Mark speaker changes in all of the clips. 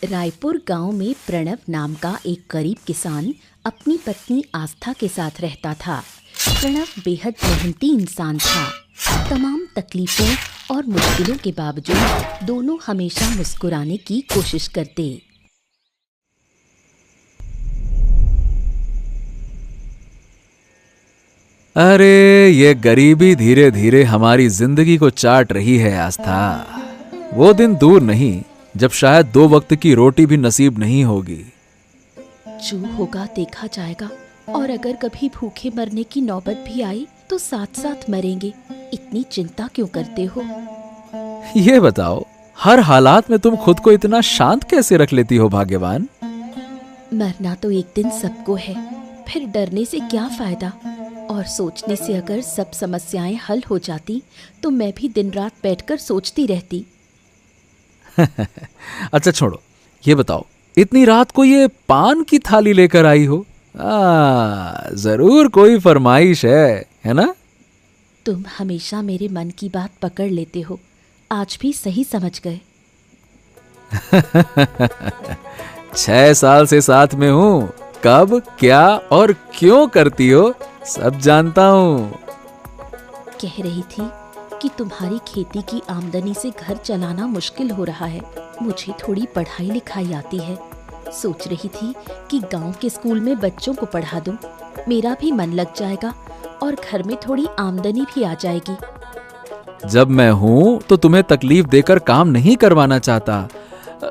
Speaker 1: रायपुर गांव में प्रणव नाम का एक गरीब किसान अपनी पत्नी आस्था के साथ रहता था। प्रणव बेहद मेहनती इंसान था। तमाम तकलीफों और मुश्किलों के बावजूद दोनों हमेशा मुस्कुराने की कोशिश करते।
Speaker 2: अरे ये गरीबी धीरे धीरे हमारी जिंदगी को चाट रही है आस्था। वो दिन दूर नहीं जब शायद 2 वक्त की रोटी भी नसीब नहीं होगी।
Speaker 1: जो होगा देखा जाएगा, और अगर कभी भूखे मरने की नौबत भी आई तो साथ साथ मरेंगे। इतनी चिंता क्यों करते हो?
Speaker 2: ये बताओ, हर हालात में तुम खुद को इतना शांत कैसे रख लेती हो भाग्यवान?
Speaker 1: मरना तो एक दिन सबको है, फिर डरने से क्या फायदा? और सोचने से अगर सब समस्याएं हल हो जाती तो मैं भी दिन रात बैठकर सोचती रहती।
Speaker 2: अच्छा छोड़ो, ये बताओ, इतनी रात को ये पान की थाली लेकर आई हो? जरूर कोई फरमाइश है ना?
Speaker 1: तुम हमेशा मेरे मन की बात पकड़ लेते हो, आज भी सही समझ गए।
Speaker 2: 6 साल से साथ में हूँ, कब क्या और क्यों करती हो सब जानता हूँ।
Speaker 1: कह रही थी कि तुम्हारी खेती की आमदनी से घर चलाना मुश्किल हो रहा है। मुझे थोड़ी पढ़ाई लिखाई आती है। सोच रही थी कि गांव के स्कूल में बच्चों को पढ़ा दूं। मेरा भी मन लग जाएगा और घर में थोड़ी आमदनी भी आ जाएगी।
Speaker 2: जब मैं हूँ तो तुम्हें तकलीफ देकर काम नहीं करवाना चाहता,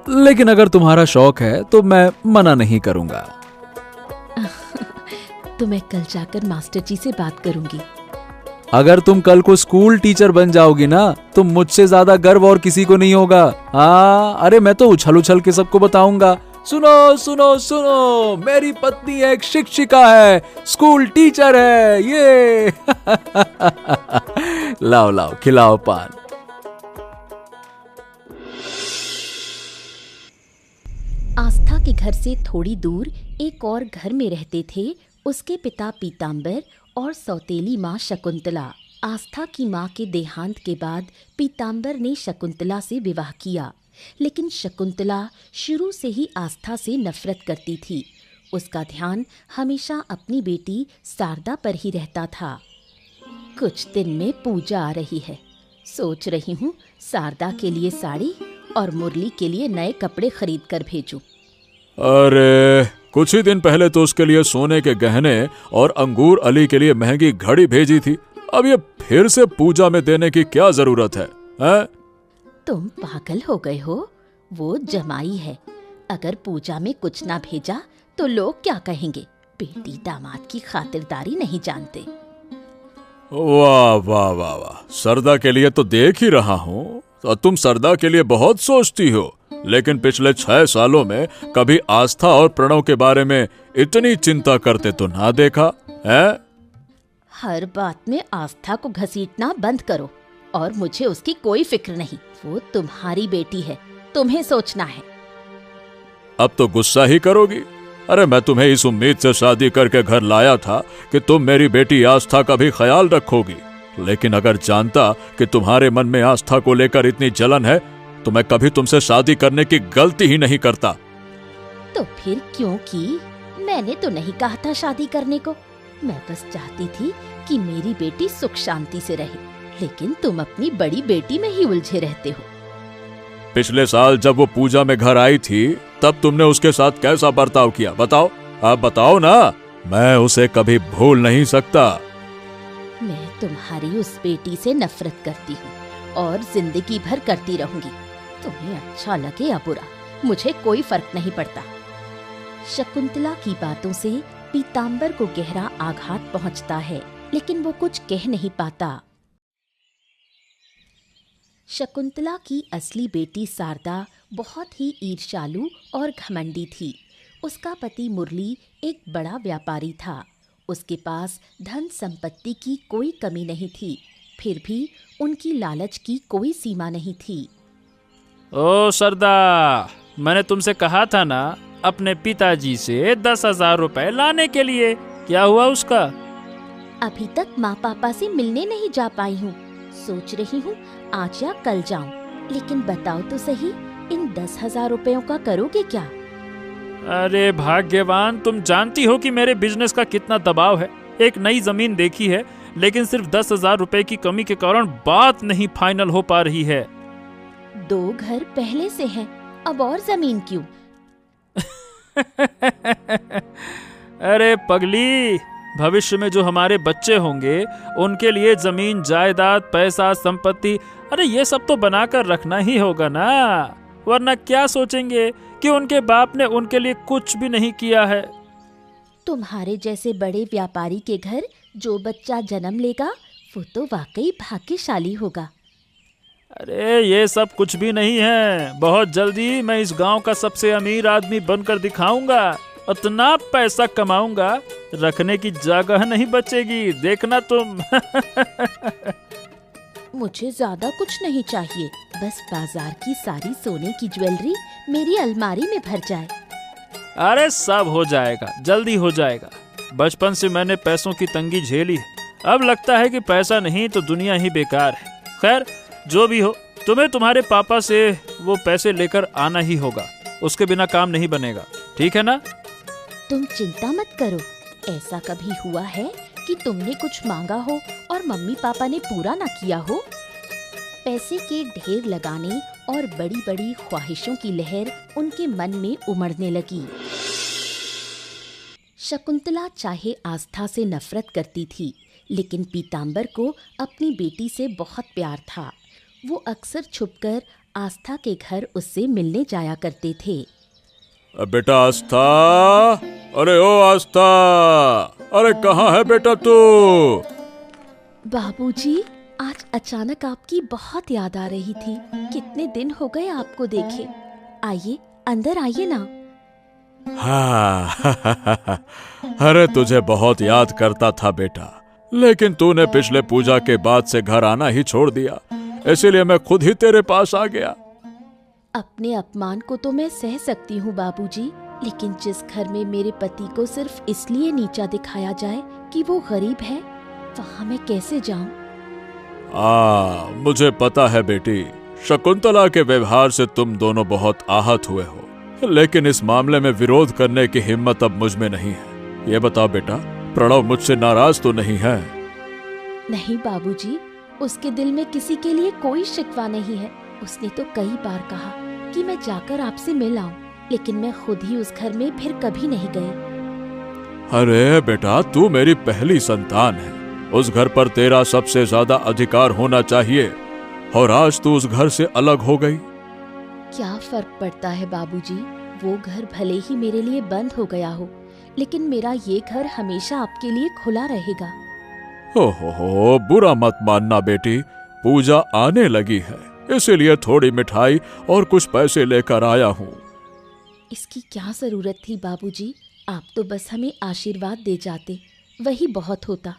Speaker 2: लेकिन अगर तुम्हारा शौक है तो मैं मना नहीं करूँगा।
Speaker 1: तो मैं कल जाकर मास्टर जी से बात करूंगी।
Speaker 2: अगर तुम कल को स्कूल टीचर बन जाओगी ना, तो मुझसे ज्यादा गर्व और किसी को नहीं होगा। अरे मैं तो उछल उछल के सबको बताऊंगा, सुनो सुनो सुनो, मेरी पत्नी एक शिक्षिका है, स्कूल टीचर है ये। लाओ लाओ खिलाओ पान।
Speaker 1: आस्था के घर से थोड़ी दूर एक और घर में रहते थे उसके पिता पीताम्बर और सौतेली माँ शकुंतला। आस्था की माँ के देहांत के बाद पीताम्बर ने शकुंतला से विवाह किया, लेकिन शकुंतला शुरू से ही आस्था से नफरत करती थी। उसका ध्यान हमेशा अपनी बेटी शारदा पर ही रहता था। कुछ दिन में पूजा आ रही है, सोच रही हूँ शारदा के लिए साड़ी और मुरली के लिए नए कपड़े खरीद कर भेजूं।
Speaker 2: अरे कुछ ही दिन पहले तो उसके लिए सोने के गहने और अंगूर अली के लिए महंगी घड़ी भेजी थी। अब ये फिर से पूजा में देने की क्या जरूरत है?
Speaker 1: तुम पागल हो गए हो? वो जमाई है, अगर पूजा में कुछ ना भेजा तो लोग क्या कहेंगे? बेटी दामाद की खातिरदारी नहीं जानते।
Speaker 2: वाह वाह वाह वाह, सरदा के लिए तो देख ही रहा हूँ। तो तुम सरदा के लिए बहुत सोचती हो, लेकिन पिछले 6 सालों में कभी आस्था और प्रणव के बारे में इतनी चिंता करते तो ना देखा है?
Speaker 1: हर बात में आस्था को घसीटना बंद करो, और मुझे उसकी कोई फिक्र नहीं। वो तुम्हारी बेटी है, तुम्हें सोचना है।
Speaker 2: अब तो गुस्सा ही करोगी? अरे मैं तुम्हें इस उम्मीद से शादी करके घर लाया था कि तुम मेरी बेटी आस्था का भी ख्याल रखोगी, लेकिन अगर जानता कि तुम्हारे मन में आस्था को लेकर इतनी जलन है तो मैं कभी तुमसे शादी करने की गलती ही नहीं करता।
Speaker 1: तो फिर क्यों की? मैंने तो नहीं कहा था शादी करने को। मैं बस चाहती थी कि मेरी बेटी सुख शांति से रहे, लेकिन तुम अपनी बड़ी बेटी में ही उलझे रहते हो।
Speaker 2: पिछले साल जब वो पूजा में घर आई थी, तब तुमने उसके साथ कैसा बर्ताव किया? बताओ, आप बताओ ना, मैं उसे कभी भूल नहीं सकता।
Speaker 1: मैं तुम्हारी उस बेटी से नफरत करती हूँ और जिंदगी भर करती रहूंगी। तुम्हें अच्छा लगे या बुरा, मुझे कोई फर्क नहीं पड़ता। शकुंतला की बातों से पीताम्बर को गहरा आघात पहुंचता है, लेकिन वो कुछ कह नहीं पाता। शकुंतला की असली बेटी शारदा बहुत ही ईर्ष्यालु और घमंडी थी। उसका पति मुरली एक बड़ा व्यापारी था। उसके पास धन संपत्ति की कोई कमी नहीं थी, फिर भी उनकी लालच की कोई सीमा नहीं थी।
Speaker 3: ओ सरदा, मैंने तुमसे कहा था ना अपने पिताजी से 10,000 रुपए लाने के लिए। क्या हुआ उसका?
Speaker 1: अभी तक माँ पापा से मिलने नहीं जा पाई हूँ। सोच रही हूँ आज या कल जाऊँ, लेकिन बताओ तो सही, इन 10,000 रुपयों का करोगे क्या?
Speaker 3: अरे भाग्यवान, तुम जानती हो कि मेरे बिजनेस का कितना दबाव है। एक नई जमीन देखी है, लेकिन सिर्फ 10,000 रुपए की कमी के कारण बात नहीं फाइनल हो पा रही है।
Speaker 1: 2 घर पहले से हैं, अब और जमीन क्यों?
Speaker 3: अरे पगली, भविष्य में जो हमारे बच्चे होंगे उनके लिए जमीन जायदाद, पैसा, संपत्ति, अरे ये सब तो बनाकर रखना ही होगा ना, वरना क्या सोचेंगे कि उनके बाप ने उनके लिए कुछ भी नहीं किया है।
Speaker 1: तुम्हारे जैसे बड़े व्यापारी के घर जो बच्चा जन्म लेगा वो तो वाकई भाग्यशाली होगा।
Speaker 3: अरे ये सब कुछ भी नहीं है, बहुत जल्दी मैं इस गांव का सबसे अमीर आदमी बनकर दिखाऊंगा। इतना पैसा कमाऊंगा, रखने की जगह नहीं बचेगी, देखना तुम।
Speaker 1: मुझे ज्यादा कुछ नहीं चाहिए, बस बाजार की सारी सोने की ज्वेलरी मेरी अलमारी में भर जाए।
Speaker 3: अरे सब हो जाएगा, जल्दी हो जाएगा। बचपन से मैंने पैसों की तंगी झेली है, अब लगता है कि पैसा नहीं तो दुनिया ही बेकार है। खैर जो भी हो, तुम्हें तुम्हारे पापा से वो पैसे लेकर आना ही होगा, उसके बिना काम नहीं बनेगा, ठीक है ना?
Speaker 1: तुम चिंता मत करो, ऐसा कभी हुआ है कि तुमने कुछ मांगा हो और मम्मी पापा ने पूरा ना किया हो? पैसे के ढेर लगाने और बड़ी बड़ी ख्वाहिशों की लहर उनके मन में उमड़ने लगी। शकुंतला चाहे आस्था से नफरत करती थी, लेकिन पीतांबर को अपनी बेटी से बहुत प्यार था। वो अक्सर छुपकर आस्था के घर उससे मिलने जाया करते थे।
Speaker 2: बेटा आस्था, अरे ओ आस्था, अरे कहाँ है बेटा तू?
Speaker 1: बाबूजी, आज अचानक आपकी बहुत याद आ रही थी। कितने दिन हो गए आपको देखे। आइए अंदर आइए ना।
Speaker 2: हाँ, अरे तुझे बहुत याद करता था बेटा, लेकिन तूने पिछले पूजा के बाद से घर आना ही छोड़ दिया, इसीलिए मैं खुद ही तेरे पास आ गया।
Speaker 1: अपने अपमान को तो मैं सह सकती हूँ बाबूजी, लेकिन जिस घर में मेरे पति को सिर्फ इसलिए नीचा दिखाया जाए कि वो गरीब है, वहाँ मैं कैसे जाऊँ?
Speaker 2: मुझे पता है बेटी, शकुंतला के व्यवहार से तुम दोनों बहुत आहत हुए हो, लेकिन इस मामले में विरोध करने की हिम्मत अब मुझ में नहीं है। ये बताओ बेटा, प्रणव मुझसे नाराज तो नहीं है?
Speaker 1: नहीं बाबूजी, उसके दिल में किसी के लिए कोई शिकवा नहीं है। उसने तो कई बार कहा कि मैं जाकर आपसे मिल आऊं, लेकिन मैं खुद ही उस घर में फिर कभी नहीं गई।
Speaker 2: अरे बेटा, तू मेरी पहली संतान है, उस घर पर तेरा सबसे ज्यादा अधिकार होना चाहिए, और आज तू उस घर से अलग हो गई।
Speaker 1: क्या फर्क पड़ता है बाबूजी, वो घर भले ही मेरे लिए बंद हो गया हो, लेकिन मेरा ये घर हमेशा आपके लिए खुला रहेगा।
Speaker 2: हो, बुरा मत मानना बेटी, पूजा आने लगी है, इसीलिए थोड़ी मिठाई और कुछ पैसे लेकर आया हूँ।
Speaker 1: इसकी क्या जरूरत थी बाबूजी, आप तो बस हमें आशीर्वाद दे जाते, वही बहुत होता।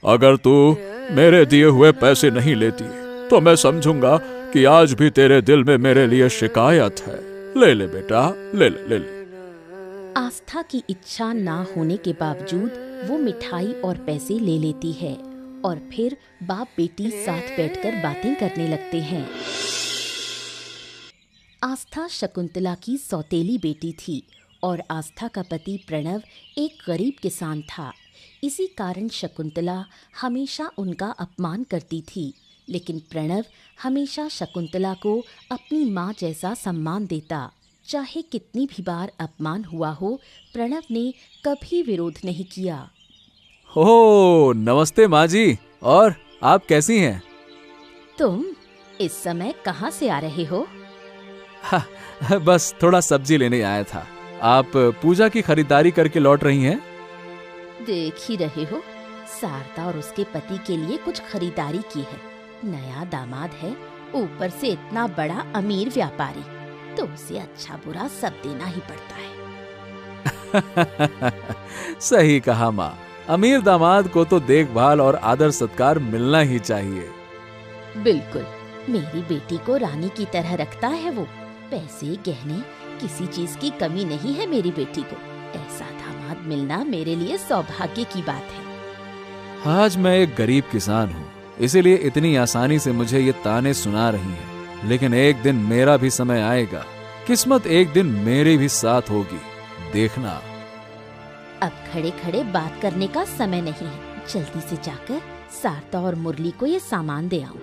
Speaker 2: अगर तू मेरे दिए हुए पैसे नहीं लेती तो मैं समझूंगा कि आज भी तेरे दिल में मेरे लिए शिकायत है। ले ले बेटा, ले ले, ले ले।
Speaker 1: आस्था की इच्छा ना होने के बावजूद वो मिठाई और पैसे ले लेती है और फिर बाप बेटी साथ बैठकर बातें करने लगते हैं। आस्था शकुंतला की सौतेली बेटी थी और आस्था का पति प्रणव एक गरीब किसान था। इसी कारण शकुंतला हमेशा उनका अपमान करती थी, लेकिन प्रणव हमेशा शकुंतला को अपनी माँ जैसा सम्मान देता। चाहे कितनी भी बार अपमान हुआ हो, प्रणव ने कभी विरोध नहीं किया।
Speaker 4: हो, नमस्ते माँ जी, और आप कैसी हैं?
Speaker 1: तुम इस समय कहाँ से आ रहे हो?
Speaker 4: बस थोड़ा सब्जी लेने आया था। आप पूजा की खरीदारी करके लौट रही हैं?
Speaker 1: देख ही रहे हो, शारदा और उसके पति के लिए कुछ खरीदारी की है। नया दामाद है, ऊपर से इतना बड़ा अमीर व्यापारी, तो उसे अच्छा बुरा सब देना ही पड़ता है।
Speaker 4: सही कहा माँ, अमीर दामाद को तो देखभाल और आदर सत्कार मिलना ही चाहिए।
Speaker 1: बिल्कुल, मेरी बेटी को रानी की तरह रखता है वो। पैसे गहने किसी चीज की कमी नहीं है मेरी बेटी को। ऐसा दामाद मिलना मेरे लिए सौभाग्य की बात है।
Speaker 4: आज मैं एक गरीब किसान हूँ, इसीलिए इतनी आसानी से मुझे ये ताने सुना रही हैं। लेकिन एक दिन मेरा भी समय आएगा, किस्मत एक दिन मेरे भी साथ होगी, देखना।
Speaker 1: अब खड़े खड़े बात करने का समय नहीं है, जल्दी से जाकर शारदा और मुरली को ये सामान दे आऊं।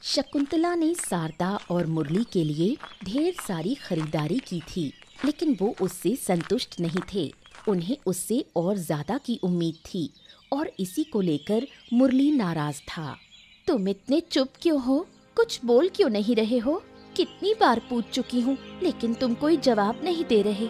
Speaker 1: शकुंतला ने शारदा और मुरली के लिए ढेर सारी खरीदारी की थी, लेकिन वो उससे संतुष्ट नहीं थे। उन्हें उससे और ज्यादा की उम्मीद थी और इसी को लेकर मुरली नाराज था। तुम इतने चुप क्यों हो? कुछ बोल क्यों नहीं रहे हो? कितनी बार पूछ चुकी हूँ, लेकिन तुम कोई जवाब नहीं दे रहे।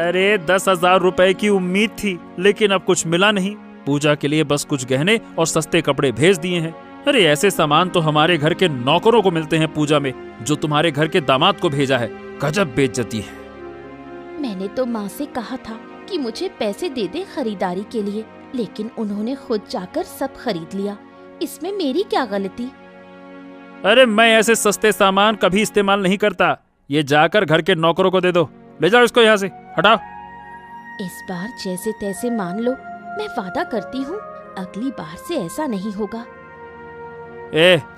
Speaker 3: अरे 10,000 रुपए की उम्मीद थी, लेकिन अब कुछ मिला नहीं। पूजा के लिए बस कुछ गहने और सस्ते कपड़े भेज दिए हैं। अरे ऐसे सामान तो हमारे घर के नौकरों को मिलते हैं पूजा में, जो तुम्हारे घर के दामाद को भेजा है। गजब बेइज्जती है।
Speaker 1: मैंने तो माँ से कहा था कि मुझे पैसे दे दे खरीदारी के लिए, लेकिन उन्होंने खुद जाकर सब खरीद लिया। इसमें मेरी क्या गलती?
Speaker 3: अरे मैं ऐसे सस्ते सामान कभी इस्तेमाल नहीं करता। ये जाकर घर के नौकरों को दे दो। ले जाओ इसको यहाँ से, हटाओ।
Speaker 1: इस बार जैसे तैसे मान लो, मैं वादा करती हूँ अगली बार से ऐसा नहीं होगा।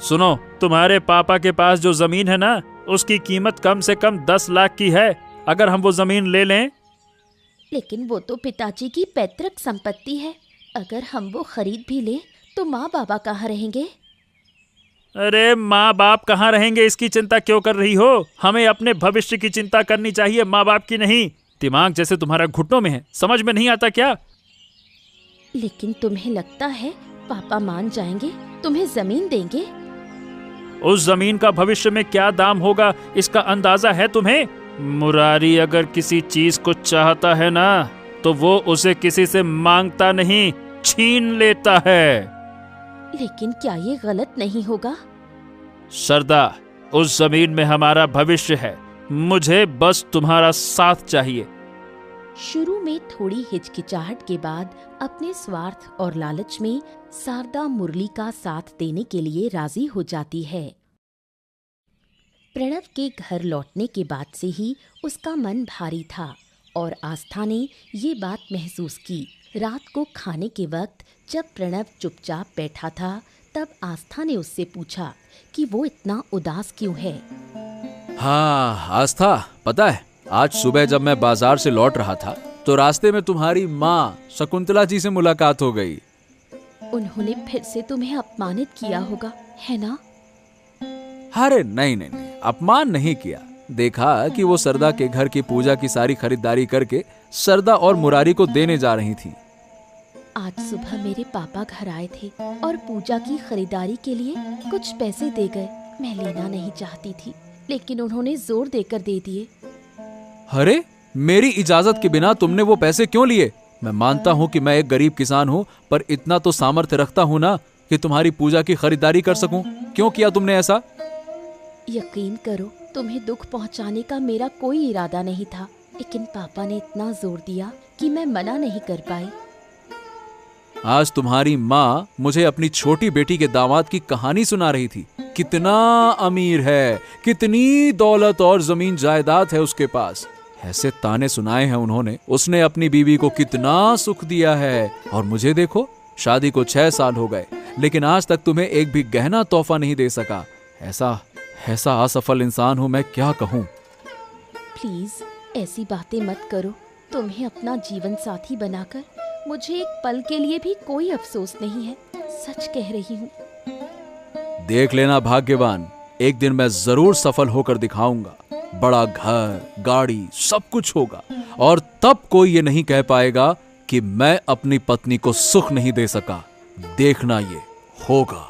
Speaker 3: सुनो, तुम्हारे पापा के पास जो जमीन है ना, उसकी कीमत कम से कम 10 लाख की है। अगर हम वो जमीन ले लें।
Speaker 1: लेकिन वो तो पिताजी की पैतृक संपत्ति है। अगर हम वो खरीद भी लें तो माँ बाबा कहाँ रहेंगे?
Speaker 3: अरे माँ बाप कहाँ रहेंगे इसकी चिंता क्यों कर रही हो? हमें अपने भविष्य की चिंता करनी चाहिए, माँ बाप की नहीं। दिमाग जैसे तुम्हारा घुटनों में है, समझ में नहीं आता क्या?
Speaker 1: लेकिन तुम्हें लगता है पापा मान जाएंगे, तुम्हें जमीन देंगे?
Speaker 3: उस जमीन का भविष्य में क्या दाम होगा, इसका अंदाजा है तुम्हें? मुरारी अगर किसी चीज को चाहता है ना, तो वो उसे किसी से मांगता नहीं, छीन लेता है।
Speaker 1: लेकिन क्या ये गलत नहीं होगा?
Speaker 3: सरदा, उस जमीन में हमारा भविष्य है। मुझे बस तुम्हारा साथ चाहिए।
Speaker 1: शुरू में थोड़ी हिचकिचाहट के बाद अपने स्वार्थ और लालच में शारदा मुरली का साथ देने के लिए राजी हो जाती है। प्रणव के घर लौटने के बाद से ही उसका मन भारी था और आस्था ने ये बात महसूस की। रात को खाने के वक्त जब प्रणव चुपचाप बैठा था, तब आस्था ने उससे पूछा कि वो इतना उदास क्यों है।
Speaker 4: हाँ आस्था, पता है आज सुबह जब मैं बाजार से लौट रहा था तो रास्ते में तुम्हारी माँ शकुंतला जी से मुलाकात हो गई।
Speaker 1: उन्होंने फिर से तुम्हें अपमानित किया होगा, है ना?
Speaker 4: अरे नहीं नहीं नहीं, अपमान नहीं किया। देखा कि वो सरदा के घर की पूजा की सारी खरीदारी करके सरदा और मुरारी को देने जा रही थी।
Speaker 1: आज सुबह मेरे पापा घर आए थे और पूजा की खरीदारी के लिए कुछ पैसे दे गए। मैं लेना नहीं चाहती थी, लेकिन उन्होंने जोर देकर दे दिए।
Speaker 4: अरे मेरी इजाजत के बिना तुमने वो पैसे क्यों लिए? मैं मानता हूँ कि मैं एक गरीब किसान हूँ, पर इतना तो सामर्थ्य रखता हूँ ना कि तुम्हारी पूजा की खरीदारी कर सकूं। क्यों किया तुमने ऐसा?
Speaker 1: यकीन करो, तुम्हें दुख पहुँचाने का मेरा कोई इरादा नहीं था, लेकिन पापा ने इतना जोर दिया कि मैं मना नहीं कर पाई।
Speaker 4: आज तुम्हारी माँ मुझे अपनी छोटी बेटी के दामाद की कहानी सुना रही थी। कितना अमीर है, कितनी दौलत और जमीन जायदाद है उसके पास। ऐसे ताने सुनाए हैं उन्होंने। उसने अपनी बीवी को कितना सुख दिया है, और मुझे देखो, शादी को 6 साल हो गए, लेकिन आज तक तुम्हें एक भी गहना तोहफा नहीं दे सका। ऐसा असफल इंसान हूं मैं, क्या कहूं।
Speaker 1: प्लीज ऐसी बातें मत करो। तुम्हें अपना जीवन साथी बनाकर मुझे एक पल के लिए भी कोई अफसोस नहीं है, सच कह रही हूँ।
Speaker 4: देख लेना भाग्यवान, एक दिन मैं जरूर सफल होकर दिखाऊंगा। बड़ा घर, गाड़ी, सब कुछ होगा, और तब कोई ये नहीं कह पाएगा कि मैं अपनी पत्नी को सुख नहीं दे सका। देखना ये होगा।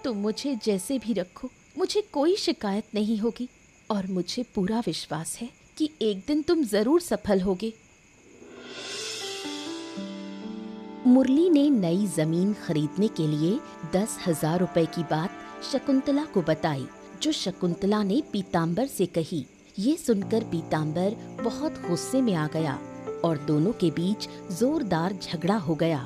Speaker 1: तुम मुझे जैसे भी रखो, मुझे कोई शिकायत नहीं होगी, और मुझे पूरा विश्वास है कि एक दिन तुम जरूर सफल होगे। मुरली ने नई जमीन खरीदने के लिए 10,000 रुपए की बात शकुंतला को बताई, जो शकुंतला ने पीतांबर से कही। ये सुनकर पीतांबर बहुत गुस्से में आ गया और दोनों के बीच जोरदार झगड़ा हो गया।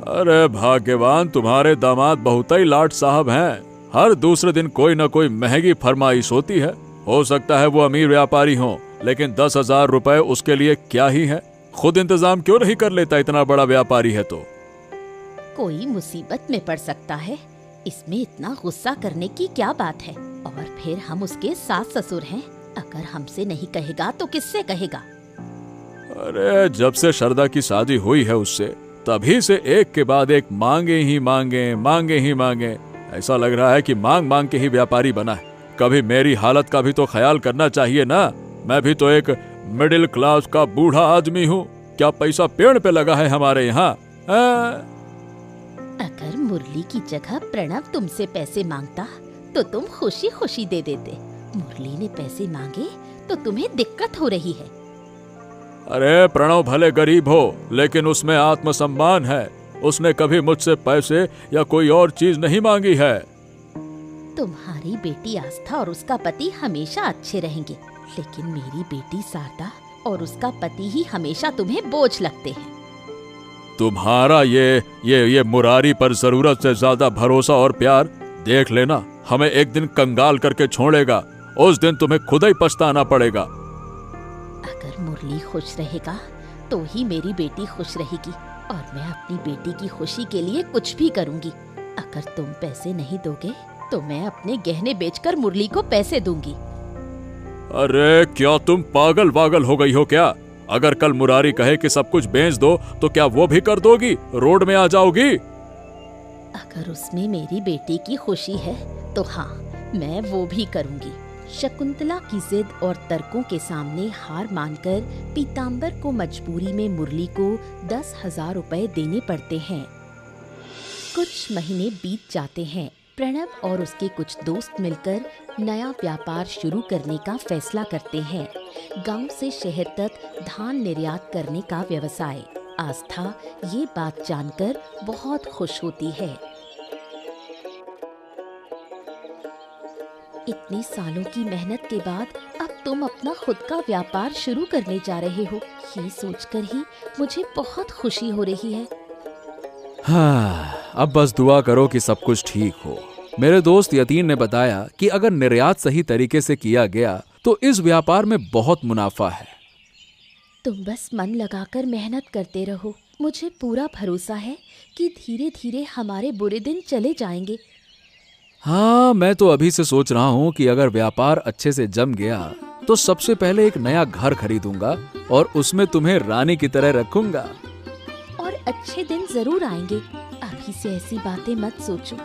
Speaker 2: अरे भाग्यवान, तुम्हारे दामाद बहुत ही लाट साहब हैं। हर दूसरे दिन कोई न कोई महंगी फरमाइश होती है। हो सकता है वो अमीर व्यापारी हों, लेकिन 10,000 रुपए उसके लिए क्या ही है। खुद इंतजाम क्यों नहीं कर लेता? इतना बड़ा व्यापारी है तो।
Speaker 1: कोई मुसीबत में पड़ सकता है, इसमें इतना गुस्सा करने की क्या बात है। और फिर हम उसके सास ससुर हैं, अगर हमसे नहीं कहेगा तो किससे कहेगा।
Speaker 2: अरे जब से शारदा की शादी हुई है उससे, तभी से एक के बाद एक मांगे ही मांगे। ऐसा लग रहा है कि मांग मांग के ही व्यापारी बना है। कभी मेरी हालत का भी तो ख्याल करना चाहिए ना। मैं भी तो एक मिडिल क्लास का बूढ़ा आदमी हूँ। क्या पैसा पेड़ पे लगा है हमारे यहाँ?
Speaker 1: अगर मुरली की जगह प्रणव तुमसे पैसे मांगता तो तुम खुशी खुशी दे देते। मुरली ने पैसे मांगे तो तुम्हें दिक्कत हो रही है।
Speaker 2: अरे प्रणव भले गरीब हो, लेकिन उसमें आत्मसम्मान है। उसने कभी मुझसे पैसे या कोई और चीज नहीं मांगी है।
Speaker 1: तुम्हारी बेटी आस्था और उसका पति हमेशा अच्छे रहेंगे, लेकिन मेरी बेटी शारदा और उसका पति ही हमेशा तुम्हें बोझ लगते हैं।
Speaker 2: तुम्हारा ये मुरारी पर जरूरत से ज्यादा भरोसा और प्यार, देख लेना हमें एक दिन कंगाल करके छोड़ेगा। उस दिन तुम्हें खुद ही पछताना पड़ेगा।
Speaker 1: अगर मुरली खुश रहेगा तो ही मेरी बेटी खुश रहेगी, और मैं अपनी बेटी की खुशी के लिए कुछ भी करूंगी। अगर तुम पैसे नहीं दोगे तो मैं अपने गहने बेचकर मुरली को पैसे दूंगी।
Speaker 2: अरे क्या तुम पागल वागल हो गई हो क्या? अगर कल मुरारी कहे कि सब कुछ बेच दो तो क्या वो भी कर दोगी? रोड में आ जाओगी?
Speaker 1: अगर उसमें मेरी बेटी की खुशी है तो हाँ, मैं वो भी करूंगी। शकुंतला की जिद और तर्कों के सामने हार मानकर पीतांबर को मजबूरी में मुरली को 10,000 रुपए देने पड़ते हैं। कुछ महीने बीत जाते हैं। प्रणव और उसके कुछ दोस्त मिलकर नया व्यापार शुरू करने का फैसला करते हैं। गांव से शहर तक धान निर्यात करने का व्यवसाय। आस्था ये बात जानकर बहुत खुश होती है। इतने सालों की मेहनत के बाद अब तुम अपना खुद का व्यापार शुरू करने जा रहे हो, ये सोचकर ही मुझे बहुत खुशी हो रही है।
Speaker 4: हाँ, अब बस दुआ करो कि सब कुछ ठीक हो। मेरे दोस्त यतीन ने बताया कि अगर निर्यात सही तरीके से किया गया तो इस व्यापार में बहुत मुनाफा है।
Speaker 1: तुम बस मन लगाकर मेहनत करते रहो। मुझे पूरा भरोसा है कि धीरे धीरे हमारे बुरे दिन चले जाएंगे।
Speaker 4: हाँ, मैं तो अभी से सोच रहा हूँ कि अगर व्यापार अच्छे से जम गया तो सबसे पहले एक नया घर खरीदूंगा और उसमें तुम्हें रानी की तरह रखूंगा।
Speaker 1: और अच्छे दिन जरूर आएंगे। अभी से ऐसी बातें मत सोचो।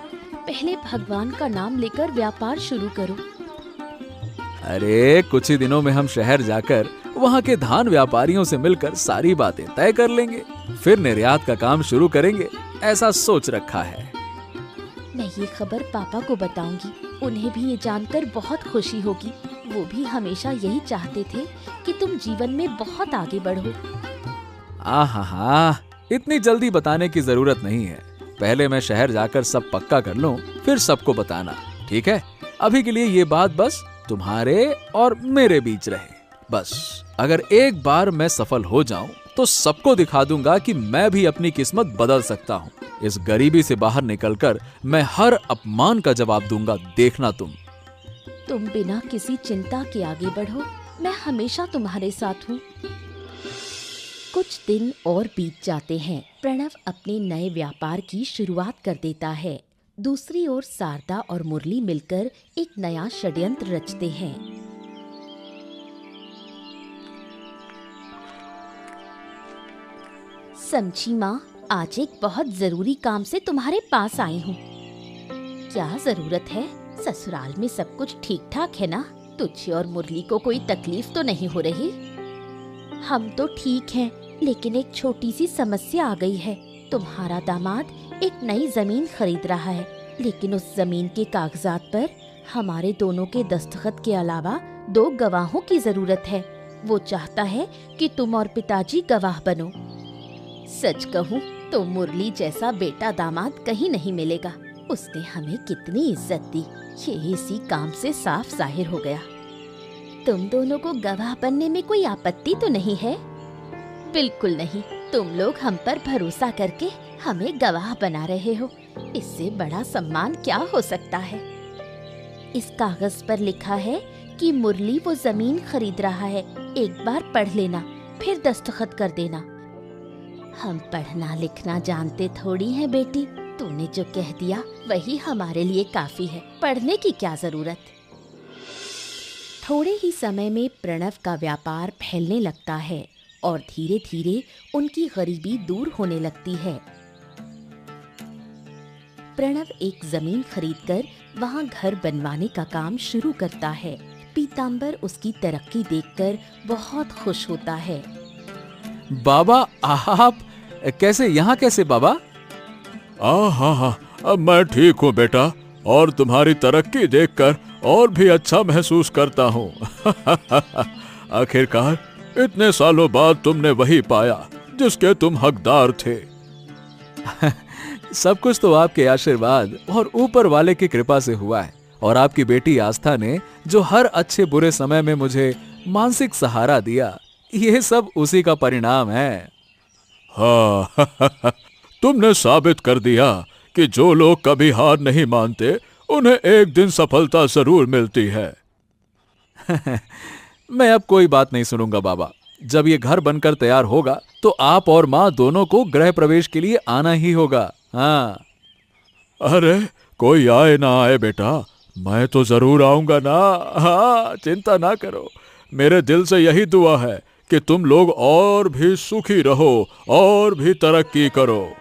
Speaker 1: पहले भगवान का नाम लेकर व्यापार शुरू करो।
Speaker 4: अरे कुछ ही दिनों में हम शहर जाकर वहाँ के धान व्यापारियों से मिलकर सारी बातें तय कर लेंगे, फिर निर्यात का काम शुरू करेंगे, ऐसा सोच रखा है।
Speaker 1: मैं ये खबर पापा को बताऊंगी। उन्हें भी ये जानकर बहुत खुशी होगी। वो भी हमेशा यही चाहते थे कि तुम जीवन में बहुत आगे बढ़ो।
Speaker 4: आहा, इतनी जल्दी बताने की जरूरत नहीं है। पहले मैं शहर जाकर सब पक्का कर लूं, फिर सबको बताना, ठीक है? अभी के लिए ये बात बस तुम्हारे और मेरे बीच रहे। बस अगर एक बार मैं सफल हो जाऊं तो सबको दिखा दूंगा कि मैं भी अपनी किस्मत बदल सकता हूं। इस गरीबी से बाहर निकलकर मैं हर अपमान का जवाब दूंगा, देखना तुम
Speaker 1: बिना किसी चिंता के आगे बढ़ो। मैं हमेशा तुम्हारे साथ हूँ। कुछ दिन और बीत जाते हैं। प्रणव अपने नए व्यापार की शुरुआत कर देता है। दूसरी ओर शारदा और मुरली मिलकर एक नया षड्यंत्र रचते हैं। समझी माँ, आज एक बहुत जरूरी काम से तुम्हारे पास आई हूँ। क्या जरूरत है? ससुराल में सब कुछ ठीक ठाक है ना? तुझे और मुरली को कोई तकलीफ तो नहीं हो रही? हम तो ठीक हैं, लेकिन एक छोटी सी समस्या आ गई है। तुम्हारा दामाद एक नई जमीन खरीद रहा है, लेकिन उस जमीन के कागजात पर हमारे दोनों के दस्तखत के अलावा 2 गवाहों की जरूरत है। वो चाहता है कि तुम और पिताजी गवाह बनो। सच कहूँ तो मुरली जैसा बेटा दामाद कहीं नहीं मिलेगा। उसने हमें कितनी इज्जत दी, ये इसी काम से साफ जाहिर हो गया। तुम दोनों को गवाह बनने में कोई आपत्ति तो नहीं है? बिल्कुल नहीं। तुम लोग हम पर भरोसा करके हमें गवाह बना रहे हो, इससे बड़ा सम्मान क्या हो सकता है? इस कागज पर लिखा है कि मुरली वो जमीन खरीद रहा है। एक बार पढ़ लेना, फिर दस्तखत कर देना। हम पढ़ना लिखना जानते थोड़ी हैं बेटी। तूने जो कह दिया वही हमारे लिए काफी है, पढ़ने की क्या जरूरत। थोड़े ही समय में प्रणव का व्यापार फैलने लगता है और धीरे धीरे उनकी गरीबी दूर होने लगती है। प्रणव एक जमीन खरीदकर वहां घर बनवाने का काम शुरू करता है। पीताम्बर उसकी तरक्की देखकर बहुत खुश होता है।
Speaker 4: बाबा, आप कैसे, यहाँ कैसे बाबा?
Speaker 2: हाँ, अब मैं ठीक हूँ बेटा, और तुम्हारी तरक्की देखकर और भी अच्छा महसूस करता हूँ। आखिरकार इतने सालों बाद तुमने वही पाया जिसके तुम हकदार थे।
Speaker 4: सब कुछ तो आपके आशीर्वाद और ऊपर वाले की कृपा से हुआ है, और आपकी बेटी आस्था ने जो हर अच्छे बुरे समय में मुझे मानसिक सहारा दिया, ये सब उसी का परिणाम है।
Speaker 2: हाँ, तुमने साबित कर दिया कि जो लोग कभी हार नहीं मानते उन्हें एक दिन सफलता जरूर मिलती है।
Speaker 4: मैं अब कोई बात नहीं सुनूंगा बाबा। जब ये घर बनकर तैयार होगा तो आप और माँ दोनों को गृह प्रवेश के लिए आना ही होगा। हाँ।
Speaker 2: अरे कोई आए ना आए बेटा, मैं तो जरूर आऊंगा ना। हाँ, चिंता ना करो, मेरे दिल से यही दुआ है कि तुम लोग और भी सुखी रहो और भी तरक्की करो।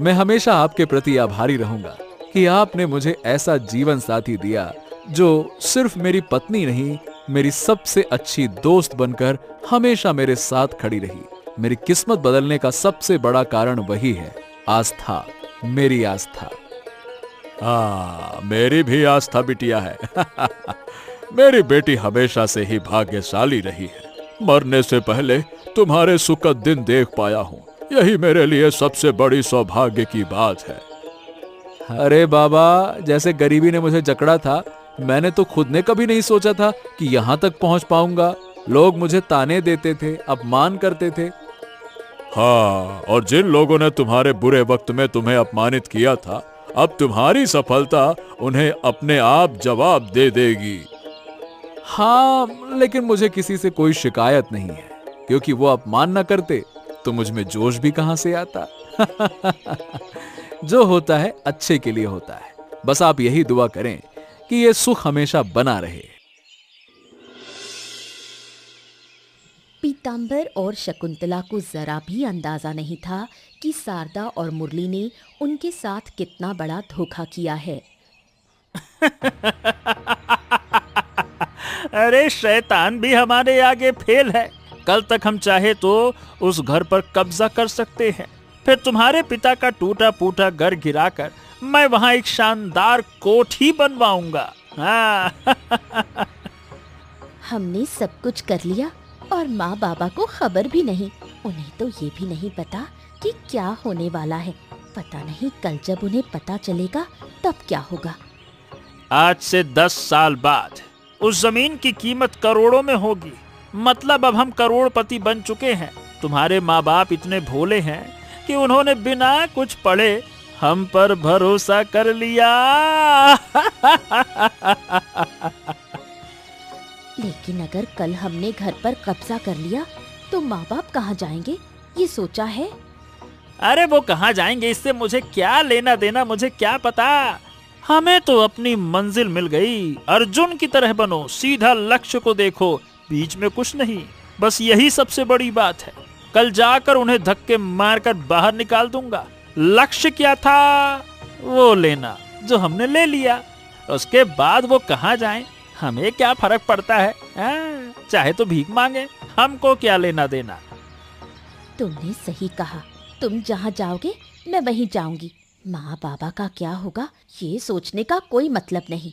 Speaker 4: मैं हमेशा आपके प्रति आभारी रहूंगा कि आपने मुझे ऐसा जीवन साथी दिया जो सिर्फ मेरी पत्नी नहीं, मेरी सबसे अच्छी दोस्त बनकर हमेशा मेरे साथ खड़ी रही। मेरी किस्मत बदलने का सबसे बड़ा कारण वही है, आस्था, मेरी आस्था।
Speaker 2: हाँ, मेरी भी आस्था बिटिया है। मेरी बेटी हमेशा से ही भाग्यशाली रही है। मरने से पहले तुम्हारे सुखद दिन देख पाया हूँ, यही मेरे लिए सबसे बड़ी सौभाग्य की बात है।
Speaker 4: अरे बाबा, जैसे गरीबी ने मुझे जकड़ा था, मैंने तो खुद ने कभी नहीं सोचा था कि यहाँ तक पहुँच पाऊंगा। लोग मुझे ताने देते थे, अपमान करते थे।
Speaker 2: हाँ, और जिन लोगों ने तुम्हारे बुरे वक्त में तुम्हें अपमानित किया था, अब तुम्हारी सफलता उन्हें अपने आप जवाब दे देगी।
Speaker 4: हाँ, लेकिन मुझे किसी से कोई शिकायत नहीं है, क्योंकि वो अपमान न करते तो मुझ में जोश भी कहां से आता। जो होता है अच्छे के लिए होता है। बस आप यही दुआ करें कि ये सुख हमेशा बना रहे।
Speaker 1: पीताम्बर और शकुंतला को जरा भी अंदाजा नहीं था कि शारदा और मुरली ने उनके साथ कितना बड़ा धोखा किया है।
Speaker 3: अरे शैतान भी हमारे आगे फेल है। कल तक हम चाहे तो उस घर पर कब्जा कर सकते हैं, फिर तुम्हारे पिता का टूटा फूटा घर गिराकर मैं वहां एक शानदार कोठी बनवाऊंगा। हाँ।
Speaker 1: हमने सब कुछ कर लिया और माँ बाबा को खबर भी नहीं। उन्हें तो ये भी नहीं पता कि क्या होने वाला है। पता नहीं कल जब उन्हें पता चलेगा तब क्या होगा।
Speaker 3: आज से 10 साल बाद उस जमीन की कीमत करोड़ों में होगी। मतलब अब हम करोड़पति बन चुके हैं। तुम्हारे माँ बाप इतने भोले हैं कि उन्होंने बिना कुछ पढ़े हम पर भरोसा कर लिया।
Speaker 1: लेकिन अगर कल हमने घर पर कब्जा कर लिया तो माँ बाप कहाँ जाएंगे, ये सोचा है?
Speaker 3: अरे वो कहाँ जाएंगे, इससे मुझे क्या लेना देना, मुझे क्या पता। हमें तो अपनी मंजिल मिल गई। अर्जुन की तरह बनो, सीधा लक्ष्य को देखो, बीच में कुछ नहीं। बस यही सबसे बड़ी बात है। कल जाकर उन्हें धक्के मारकर बाहर निकाल दूंगा। लक्ष्य क्या था वो लेना, जो हमने ले लिया। उसके बाद वो कहाँ जाएं, हमें क्या फर्क पड़ता है? चाहे तो भीख मांगे, हमको क्या लेना देना।
Speaker 1: तुमने सही कहा, तुम जहाँ जाओगे मैं वहीं जाऊंगी। माँ बाबा का क्या होगा ये सोचने का कोई मतलब नहीं।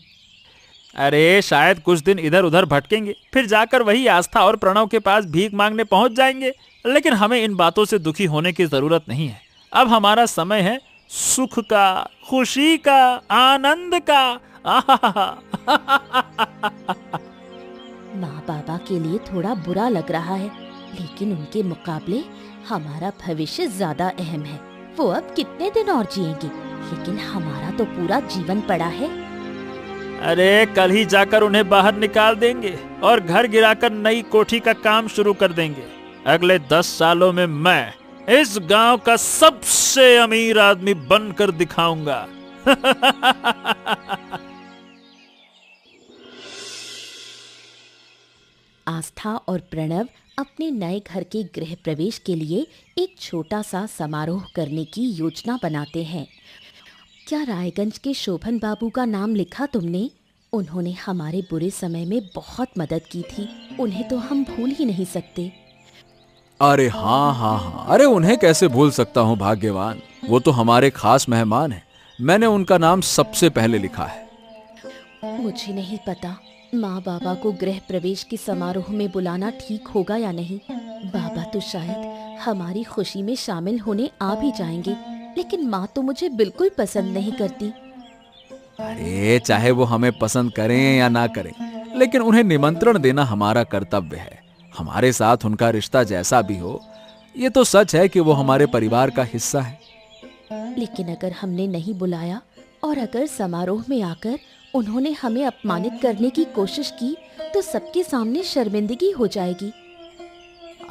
Speaker 3: अरे शायद कुछ दिन इधर उधर भटकेंगे, फिर जाकर वही आस्था और प्रणव के पास भीख मांगने पहुंच जाएंगे। लेकिन हमें इन बातों से दुखी होने की जरूरत नहीं है। अब हमारा समय है सुख का, खुशी का, आनंद का।
Speaker 1: माँ बाबा के लिए थोड़ा बुरा लग रहा है, लेकिन उनके मुकाबले हमारा भविष्य ज्यादा अहम है। वो अब कितने दिन और जिएंगे, लेकिन हमारा तो पूरा जीवन पड़ा है।
Speaker 3: अरे कल ही जाकर उन्हें बाहर निकाल देंगे और घर गिराकर नई कोठी का काम शुरू कर देंगे। अगले 10 सालों में मैं इस गांव का सबसे अमीर आदमी बनकर दिखाऊंगा।
Speaker 1: आस्था और प्रणव अपने नए घर के गृह प्रवेश के लिए एक छोटा सा समारोह करने की योजना बनाते हैं। क्या रायगंज के शोभन बाबू का नाम लिखा तुमने? उन्होंने हमारे बुरे समय में बहुत मदद की थी, उन्हें तो हम भूल ही नहीं सकते।
Speaker 4: अरे हाँ हाँ हाँ, अरे उन्हें कैसे भूल सकता हूँ भाग्यवान, वो तो हमारे खास मेहमान हैं। मैंने उनका नाम सबसे पहले लिखा है।
Speaker 1: मुझे नहीं पता माँ बाबा को गृह प्रवेश के समारोह में बुलाना ठीक होगा या नहीं। बाबा तो शायद हमारी खुशी में शामिल होने आ भी जाएंगे, लेकिन माँ तो मुझे बिल्कुल पसंद नहीं करती।
Speaker 4: अरे चाहे वो हमें पसंद करें या ना करें, लेकिन उन्हें निमंत्रण देना हमारा कर्तव्य है। हमारे साथ उनका रिश्ता जैसा भी हो, ये तो सच है कि वो हमारे परिवार का हिस्सा है।
Speaker 1: लेकिन अगर हमने नहीं बुलाया और अगर समारोह में आकर उन्होंने हमें अपमानित करने की कोशिश की तो सबके सामने शर्मिंदगी हो जाएगी।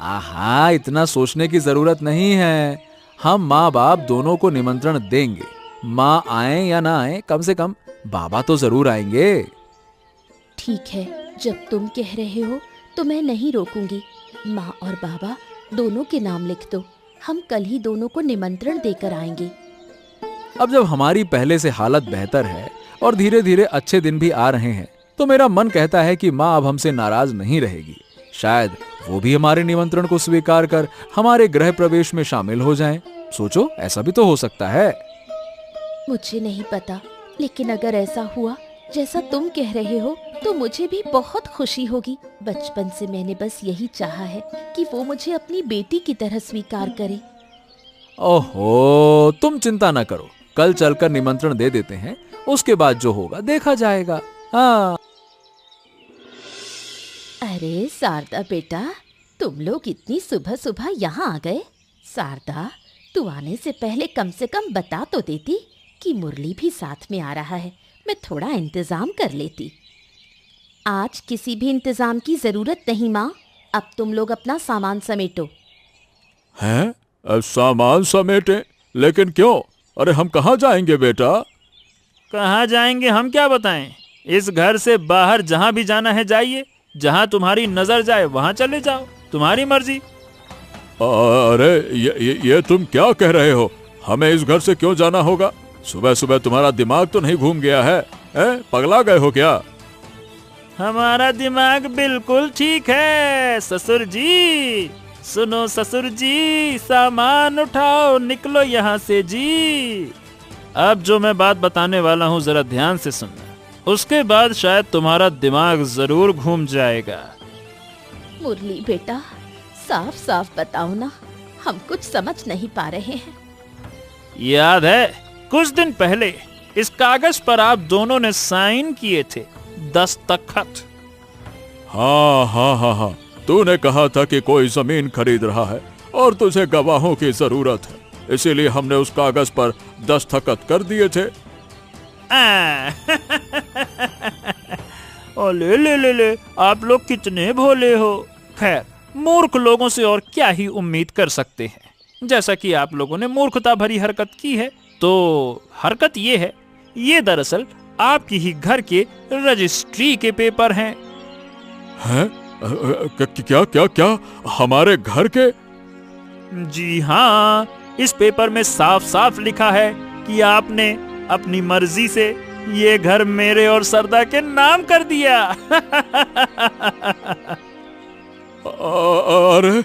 Speaker 4: आहा, इतना सोचने की जरूरत नहीं है। हम माँ बाप दोनों को निमंत्रण देंगे। माँ आए या ना आए, कम से कम बाबा तो जरूर आएंगे।
Speaker 1: ठीक है, जब तुम कह रहे हो तो मैं नहीं रोकूंगी। माँ और बाबा दोनों के नाम लिख दो, हम कल ही दोनों को निमंत्रण देकर आएंगे।
Speaker 4: अब जब हमारी पहले से हालत बेहतर है और धीरे धीरे अच्छे दिन भी आ रहे हैं, तो मेरा मन कहता है कि माँ अब हमसे नाराज नहीं रहेगी। शायद वो भी हमारे निमंत्रण को स्वीकार कर हमारे गृह प्रवेश में शामिल हो जाएं। सोचो, ऐसा भी तो हो सकता है।
Speaker 1: मुझे नहीं पता, लेकिन अगर ऐसा हुआ जैसा तुम कह रहे हो तो मुझे भी बहुत खुशी होगी। बचपन से मैंने बस यही चाहा है कि वो मुझे अपनी बेटी की तरह स्वीकार करे।
Speaker 4: ओहो, तुम चिंता ना करो, कल चलकर निमंत्रण दे देते हैं, उसके बाद जो होगा देखा जाएगा। हाँ।
Speaker 1: अरे शारदा बेटा, तुम लोग इतनी सुबह सुबह यहाँ आ गए। शारदा, तू आने से पहले कम से कम बता तो देती कि मुरली भी साथ में आ रहा है, मैं थोड़ा इंतजाम कर लेती। आज किसी भी इंतजाम की जरूरत नहीं माँ, अब तुम लोग अपना सामान समेटो।
Speaker 2: हैं? सामान समेटे? लेकिन क्यों? अरे हम कहाँ जाएंगे बेटा?
Speaker 3: कहाँ जाएंगे हम क्या बताएं? इस घर से बाहर जहाँ भी जाना है जाइए, जहाँ तुम्हारी नजर जाए वहाँ चले जाओ, तुम्हारी मर्जी।
Speaker 2: अरे ये तुम क्या कह रहे हो? हमें इस घर से क्यों जाना होगा? सुबह सुबह तुम्हारा दिमाग तो नहीं घूम गया है? पगला गए हो क्या?
Speaker 3: हमारा दिमाग बिल्कुल ठीक है ससुर जी। सुनो ससुर जी, सामान उठाओ, निकलो यहाँ से जी। अब जो मैं बात बताने वाला हूँ जरा ध्यान से सुनना, उसके बाद शायद तुम्हारा दिमाग जरूर घूम जाएगा।
Speaker 1: मुरली बेटा, साफ साफ बताओ ना, हम कुछ समझ नहीं पा रहे हैं।
Speaker 3: याद है कुछ दिन पहले इस कागज पर आप दोनों ने साइन किए थे, दस्तखत।
Speaker 2: हाँ हाँ हाँ हाँ, तूने कहा था कि कोई जमीन खरीद रहा है और तुझे गवाहों की जरूरत है, इसीलिए हमने उस कागज पर दस्तखत कर दिए थे।
Speaker 3: ओ ले, आप लोग कितने भोले हो। खैर, मूर्ख लोगों से और क्या ही उम्मीद कर सकते हैं। जैसा कि आप लोगों ने मूर्खता भरी हरकत की है, तो हरकत ये है, ये दरअसल आपकी ही घर के रजिस्ट्री के पेपर हैं।
Speaker 2: हैं? क्या क्या क्या? हमारे घर के?
Speaker 3: जी हाँ, इस पेपर में साफ साफ लिखा है कि आपने अपनी मर्जी से ये घर मेरे और सरदा के नाम कर दिया।
Speaker 2: अरे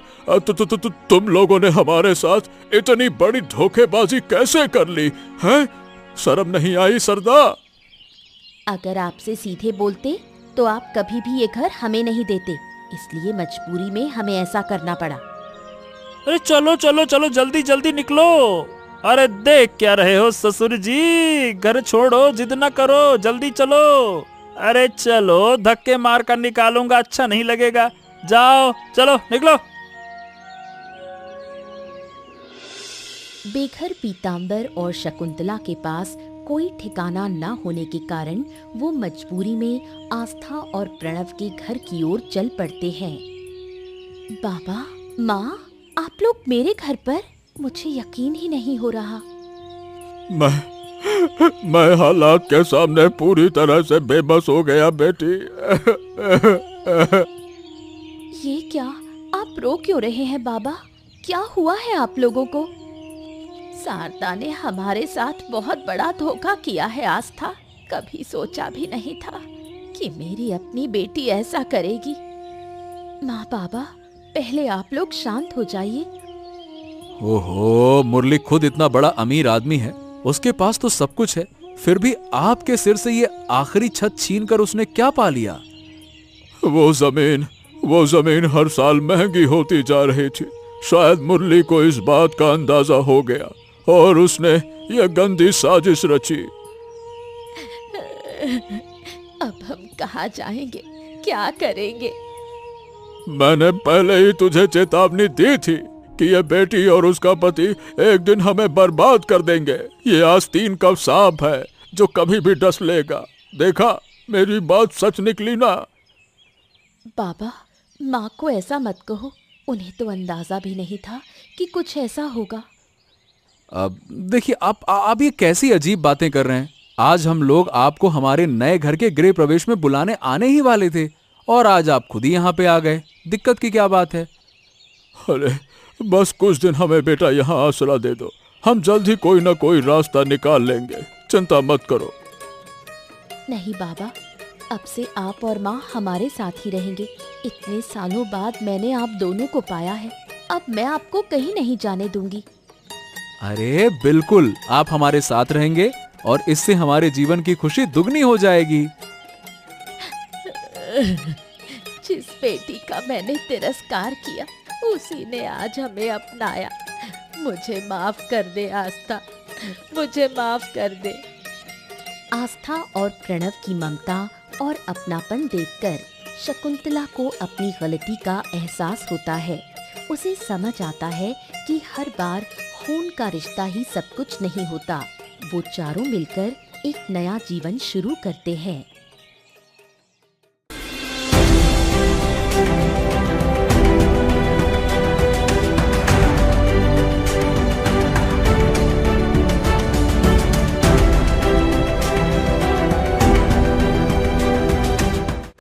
Speaker 2: तुम लोगों ने हमारे साथ इतनी बड़ी धोखेबाजी कैसे कर ली है? शर्म नहीं आई सरदा?
Speaker 1: अगर आपसे सीधे बोलते तो आप कभी भी ये घर हमें नहीं देते, इसलिए मजबूरी में हमें ऐसा करना पड़ा।
Speaker 3: अरे चलो चलो चलो, जल्दी जल्दी निकलो। अरे देख क्या रहे हो ससुर जी, घर छोड़ो, जिद न करो, जल्दी चलो। अरे चलो, धक्के मार कर निकालूंगा, अच्छा नहीं लगेगा। जाओ, चलो निकलो।
Speaker 1: बेघर पीतांबर और शकुंतला के पास कोई ठिकाना न होने के कारण वो मजबूरी में आस्था और प्रणव के घर की ओर चल पड़ते हैं। बाबा, माँ, आप लोग मेरे घर पर? मुझे यकीन ही नहीं हो रहा।
Speaker 2: मैं हालात के सामने पूरी तरह से बेबस हो गया बेटी।
Speaker 1: ये क्या? आप रो क्यों रहे हैं बाबा? क्या हुआ है आप लोगों को? शारदा ने हमारे साथ बहुत बड़ा धोखा किया है आस्था। कभी सोचा भी नहीं था कि मेरी अपनी बेटी ऐसा करेगी। माँ बाबा, पहले आप लोग शांत हो जाइए।
Speaker 4: ओहो, मुरली खुद इतना बड़ा अमीर आदमी है, उसके पास तो सब कुछ है, फिर भी आपके सिर से ये आखिरी छत छीन कर उसने क्या पा लिया?
Speaker 2: वो जमीन हर साल महंगी होती जा रही थी। शायद मुरली को इस बात का अंदाजा हो गया और उसने ये गंदी साजिश रची।
Speaker 1: अब हम कहाँ जाएंगे? क्या करेंगे?
Speaker 2: मैंने पहले ही तुझे चेतावनी दी थी कि ये बेटी और उसका पति एक दिन हमें बर्बाद कर देंगे। ये आस्तीन का सांप है जो कभी भी डस लेगा। देखा, मेरी बात सच निकली ना?
Speaker 1: बाबा, माँ को ऐसा मत कहो। उन्हें तो अंदाजा भी नहीं था कि कुछ ऐसा होगा।
Speaker 4: अब देखिए, आप ये कैसी अजीब बातें कर रहे हैं। आज हम लोग आपको हमारे नए घर के गृह प्रवेश में बुलाने आने ही वाले थे और आज आप खुद ही यहाँ पे आ गए। दिक्कत की क्या बात है?
Speaker 2: अरे बस कुछ दिन हमें बेटा यहाँ आसरा दे दो। हम जल्द ही कोई ना कोई रास्ता निकाल लेंगे, चिंता मत करो।
Speaker 1: नहीं बाबा, अब से आप और माँ हमारे साथ ही रहेंगे। इतने सालों बाद मैंने आप दोनों को पाया है। अब मैं आपको कहीं नहीं जाने दूंगी।
Speaker 4: अरे बिल्कुल, आप हमारे साथ रहेंगे और इससे हमारे जीवन की खुशी दुगनी हो जाएगी।
Speaker 1: जिस बेटी का मैंने तिरस्कार किया, उसी ने आज हमें अपनाया। मुझे माफ कर दे आस्था, मुझे माफ कर दे। आस्था और प्रणव की ममता और अपनापन देखकर शकुंतला को अपनी गलती का एहसास होता है। उसे समझ आता है कि हर बार खून का रिश्ता ही सब कुछ नहीं होता। वो चारों मिलकर एक नया जीवन शुरू करते हैं।